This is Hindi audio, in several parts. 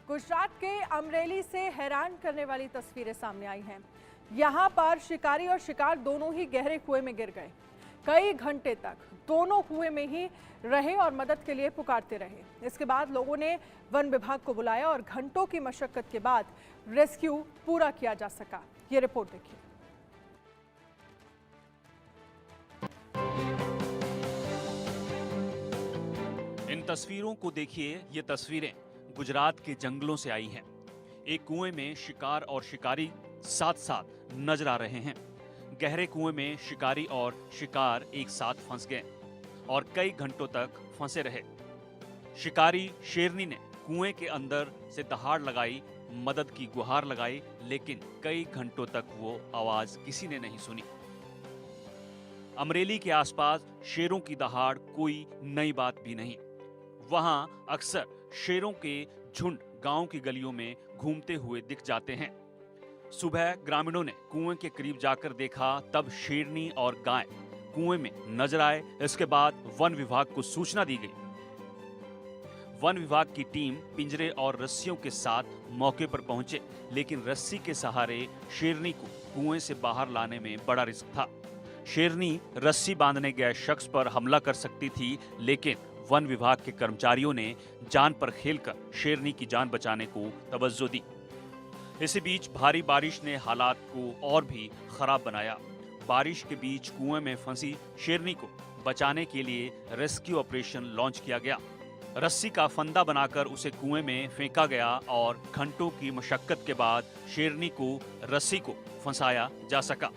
गुजरात के अमरेली से हैरान करने वाली तस्वीरें सामने आई हैं। यहां पर शिकारी और शिकार दोनों ही गहरे कुएं में गिर गए। कई घंटे तक दोनों कुएं में ही रहे और मदद के लिए पुकारते रहे। इसके बाद लोगों ने वन विभाग को बुलाया और घंटों की मशक्कत के बाद रेस्क्यू पूरा किया जा सका। ये रिपोर्ट देखिए। इन तस्वीरों को देखिए। ये तस्वीरें गुजरात के जंगलों से आई हैं। एक कुएं में शिकार और शिकारी साथ साथ नजर आ रहे हैं। गहरे कुएं में शिकारी और शिकार एक साथ फंस गए और कई घंटों तक फंसे रहे। शिकारी शेरनी ने कुएं के अंदर से दहाड़ लगाई, मदद की गुहार लगाई, लेकिन कई घंटों तक वो आवाज किसी ने नहीं सुनी। अमरेली के आसपास शेरों की दहाड़ कोई नई बात भी नहीं। वहां अक्सर शेरों के झुंड गांव की गलियों में घूमते हुए दिख जाते हैं। सुबह ग्रामीणों ने कुएं के करीब जाकर देखा, तब शेरनी और गाय कुएं में नजर आए। इसके बाद वन विभाग को सूचना दी गई। वन विभाग की टीम पिंजरे और रस्सियों के साथ मौके पर पहुंचे, लेकिन रस्सी के सहारे शेरनी को कुएं से बाहर लाने में बड़ा रिस्क था। शेरनी रस्सी बांधने गए शख्स पर हमला कर सकती थी, लेकिन वन विभाग के कर्मचारियों ने जान पर खेलकर शेरनी की जान बचाने को तवज्जो दी। इसी बीच भारी बारिश ने हालात को और भी खराब बनाया। बारिश के बीच कुएं में फंसी शेरनी को बचाने के लिए रेस्क्यू ऑपरेशन लॉन्च किया गया। रस्सी का फंदा बनाकर उसे कुएं में फेंका गया और घंटों की मशक्कत के बाद शेरनी को रस्सी को फंसाया जा सका।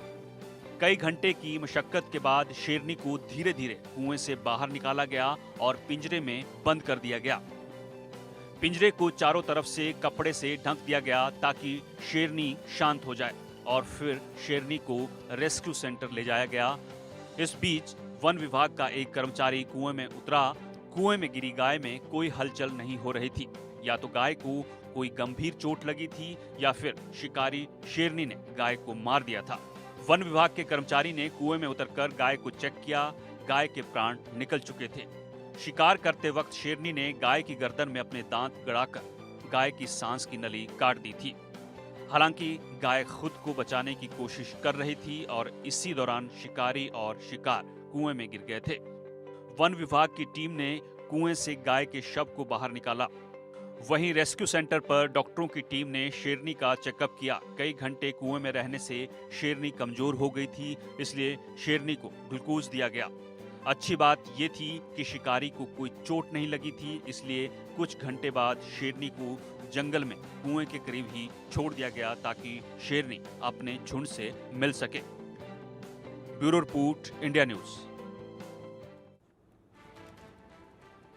कई घंटे की मशक्कत के बाद शेरनी को धीरे धीरे कुएं से बाहर निकाला गया और पिंजरे में बंद कर दिया गया। पिंजरे को चारों तरफ से कपड़े से ढक दिया गया ताकि शेरनी शांत हो जाए और फिर शेरनी को रेस्क्यू सेंटर ले जाया गया। इस बीच वन विभाग का एक कर्मचारी कुएं में उतरा। कुएं में गिरी गाय में कोई हलचल नहीं हो रही थी। या तो गाय को कोई गंभीर चोट लगी थी या फिर शिकारी शेरनी ने गाय को मार दिया था। वन विभाग के कर्मचारी ने कुएं में उतरकर गाय को चेक किया। गाय के प्राण निकल चुके थे। शिकार करते वक्त शेरनी ने गाय की गर्दन में अपने दांत गड़ाकर गाय की सांस की नली काट दी थी। हालांकि गाय खुद को बचाने की कोशिश कर रही थी और इसी दौरान शिकारी और शिकार कुएं में गिर गए थे। वन विभाग की टीम ने कुएं से गाय के शव को बाहर निकाला। वहीं रेस्क्यू सेंटर पर डॉक्टरों की टीम ने शेरनी का चेकअप किया। कई घंटे कुएं में रहने से शेरनी कमजोर हो गई थी, इसलिए शेरनी को ग्लूकोज दिया गया। अच्छी बात ये थी कि शिकारी को कोई चोट नहीं लगी थी, इसलिए कुछ घंटे बाद शेरनी को जंगल में कुएं के करीब ही छोड़ दिया गया ताकि शेरनी अपने झुंड से मिल सके। Bureau report, India news.